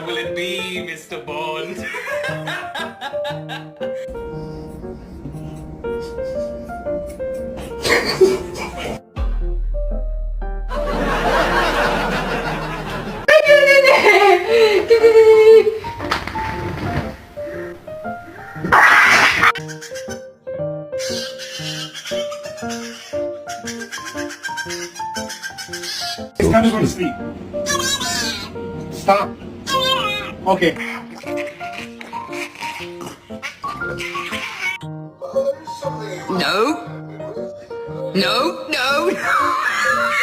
will it be, Mr. Bond? It's time to go to sleep. Stop. Okay. No. No, no, no.